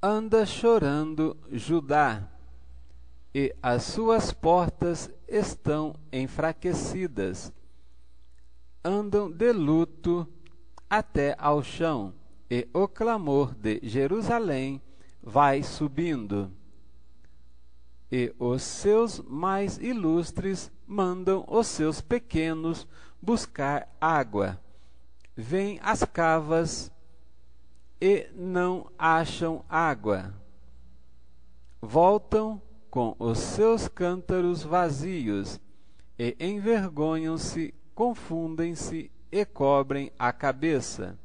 Anda chorando Judá, e as suas portas estão enfraquecidas. Andam de luto até ao chão, e o clamor de Jerusalém vai subindo. E os seus mais ilustres mandam os seus pequenos buscar água. Vêm às cavas e não acham água. Voltam com os seus cântaros vazios e envergonham-se, confundem-se e cobrem a cabeça.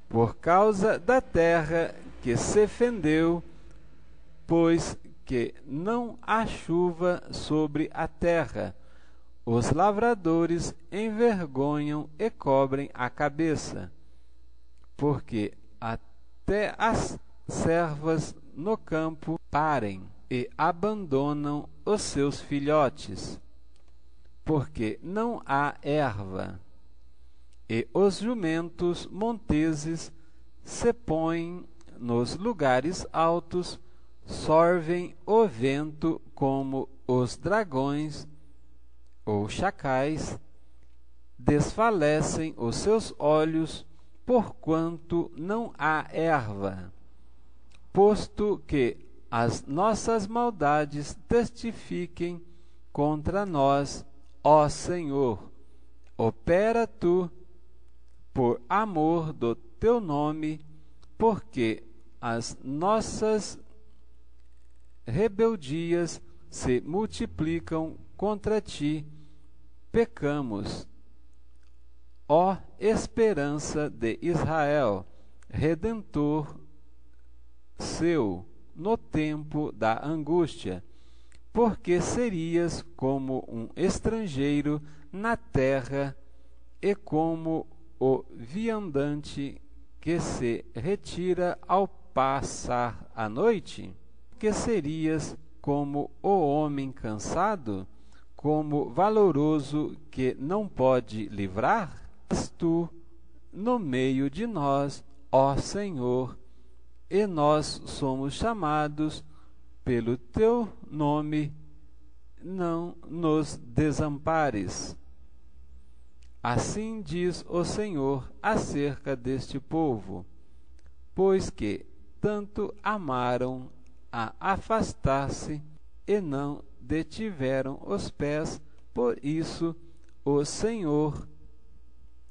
Por causa da terra que se fendeu, pois que não há chuva sobre a terra, os lavradores envergonham e cobrem a cabeça, porque até as servas no campo parem e abandonam os seus filhotes, porque não há erva, e os jumentos monteses se põem nos lugares altos, sorvem o vento como os dragões ou chacais, desfalecem os seus olhos, porquanto não há erva. Posto que as nossas maldades testifiquem contra nós, ó Senhor, opera tu por amor do teu nome, porque as nossas rebeldias se multiplicam contra ti, pecamos. Ó esperança de Israel, Redentor seu no tempo da angústia, porque serias como um estrangeiro na terra e como o viandante que se retira ao passar a noite? Que serias como o homem cansado, como valoroso que não pode livrar? És tu no meio de nós, ó Senhor, e nós somos chamados pelo teu nome, não nos desampares. Assim diz o Senhor acerca deste povo, pois que tanto amaram a afastar-se e não detiveram os pés, por isso o Senhor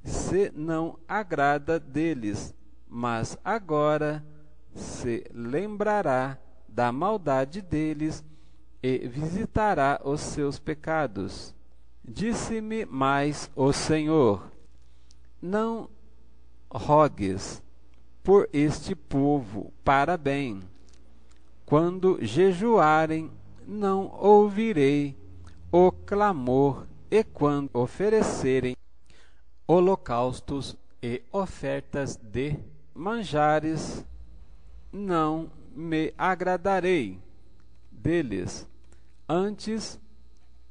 se não agrada deles, mas agora se lembrará da maldade deles e visitará os seus pecados. Disse-me mais o Senhor: não rogues por este povo para bem. Quando jejuarem, não ouvirei o clamor, e quando oferecerem holocaustos e ofertas de manjares, não me agradarei deles. Antes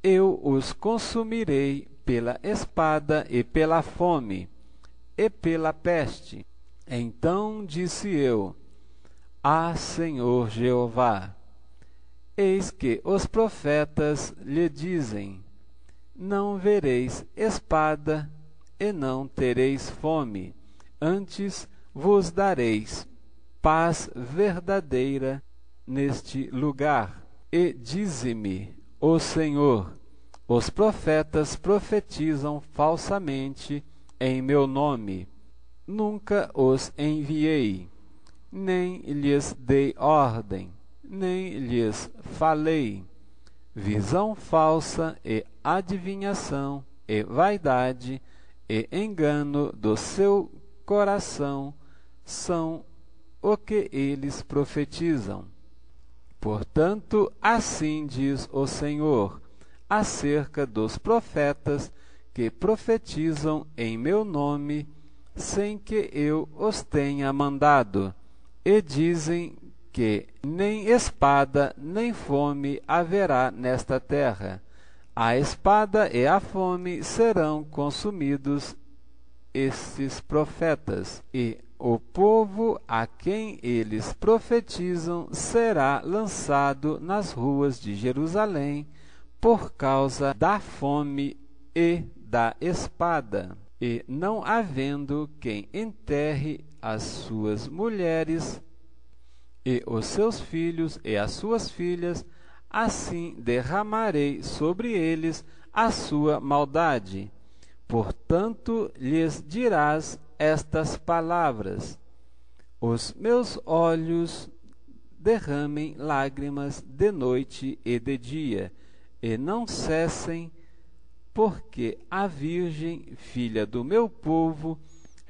eu os consumirei pela espada e pela fome e pela peste. Então disse eu: Ah, Senhor Jeová, eis que os profetas lhe dizem: não vereis espada e não tereis fome, antes vos dareis paz verdadeira neste lugar. E dize-me o Senhor: os profetas profetizam falsamente em meu nome. Nunca os enviei, nem lhes dei ordem, nem lhes falei. Visão falsa e adivinhação e vaidade e engano do seu coração são o que eles profetizam. Portanto, assim diz o Senhor acerca dos profetas que profetizam em meu nome, sem que eu os tenha mandado, e dizem que nem espada nem fome haverá nesta terra. A espada e a fome serão consumidos estes profetas, e o povo a quem eles profetizam será lançado nas ruas de Jerusalém por causa da fome e da espada, e não havendo quem enterre as suas mulheres e os seus filhos e as suas filhas, assim derramarei sobre eles a sua maldade. Portanto, lhes dirás estas palavras: os meus olhos derramem lágrimas de noite e de dia, e não cessem, porque a virgem, filha do meu povo,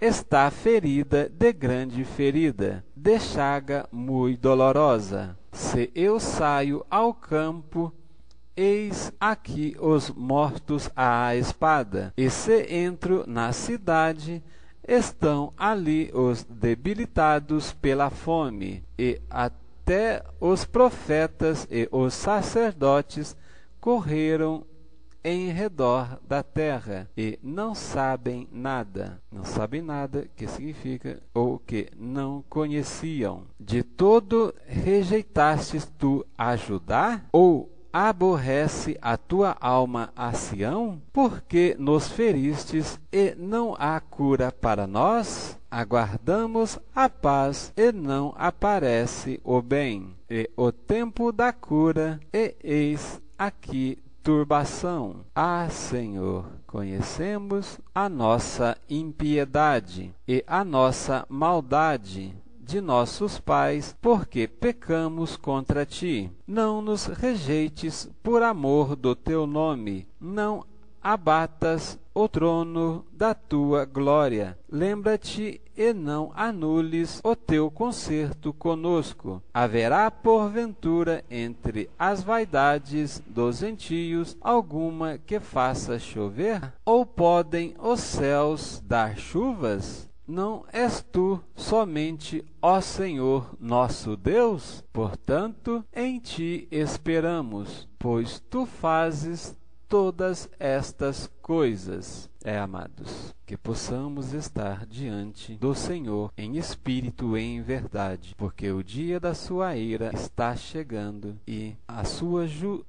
está ferida de grande ferida, de chaga muito dolorosa. Se eu saio ao campo, eis aqui os mortos à espada, e se entro na cidade, estão ali os debilitados pela fome, e até os profetas e os sacerdotes correram em redor da terra, e não sabem nada. Não sabem nada, que significa, ou que não conheciam. De todo rejeitastes tu a Judá? Ou aborrece a tua alma a Sião? Porque nos feristes e não há cura para nós? Aguardamos a paz e não aparece o bem. E o tempo da cura, e eis aqui turbação. Ah, Senhor, conhecemos a nossa impiedade e a nossa maldade de nossos pais, porque pecamos contra ti. Não nos rejeites por amor do teu nome, não abatas o trono da tua glória. Lembra-te e não anules o teu concerto conosco. Haverá porventura entre as vaidades dos gentios alguma que faça chover? Ou podem os céus dar chuvas? Não és tu somente, ó Senhor, nosso Deus? Portanto, em ti esperamos, pois tu fazes todas estas coisas. Amados, que possamos estar diante do Senhor em espírito e em verdade, porque o dia da sua ira está chegando e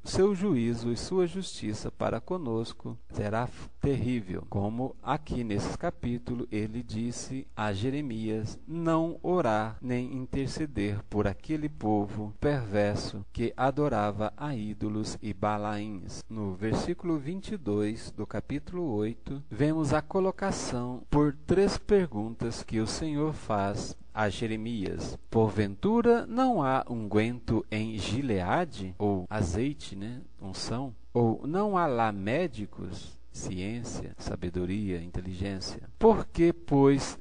seu juízo e sua justiça para conosco será terrível. Como aqui nesse capítulo ele disse a Jeremias não orar nem interceder por aquele povo perverso que adorava a ídolos e balaíns. No versículo 22 do capítulo 8, vemos a colocação por 3 perguntas que o Senhor faz a Jeremias. Porventura não há unguento em Gileade? Ou azeite, unção? Ou não há lá médicos? Ciência, sabedoria, inteligência. Porque, pois,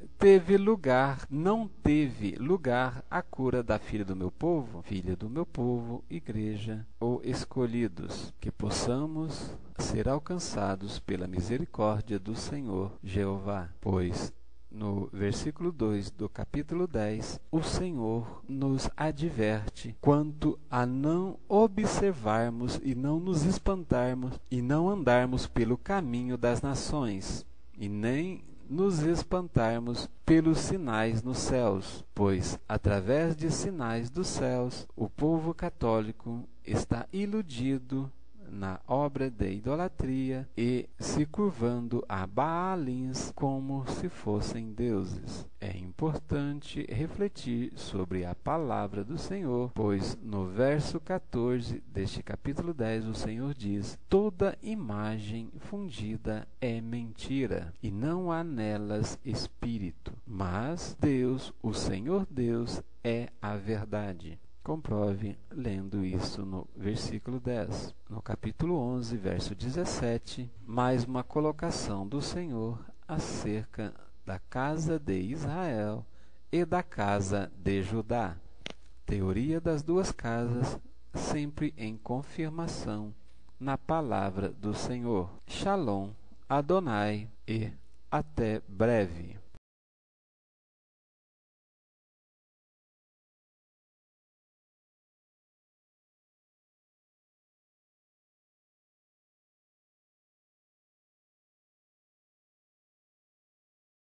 não teve lugar a cura da filha do meu povo, igreja ou escolhidos, que possamos ser alcançados pela misericórdia do Senhor Jeová. Pois no versículo 2 do capítulo 10, o Senhor nos adverte quanto a não observarmos e não nos espantarmos e não andarmos pelo caminho das nações, e nem nos espantarmos pelos sinais nos céus, pois, através de sinais dos céus, o povo católico está iludido na obra de idolatria e se curvando a Baalins como se fossem deuses. É importante refletir sobre a palavra do Senhor, pois no verso 14 deste capítulo 10 o Senhor diz: toda imagem fundida é mentira, e não há nelas espírito, mas Deus, o Senhor Deus, é a verdade. Comprove lendo isso no versículo 10. No capítulo 11, verso 17, mais uma colocação do Senhor acerca da casa de Israel e da casa de Judá. Teoria das 2 casas, sempre em confirmação na palavra do Senhor. Shalom, Adonai e até breve.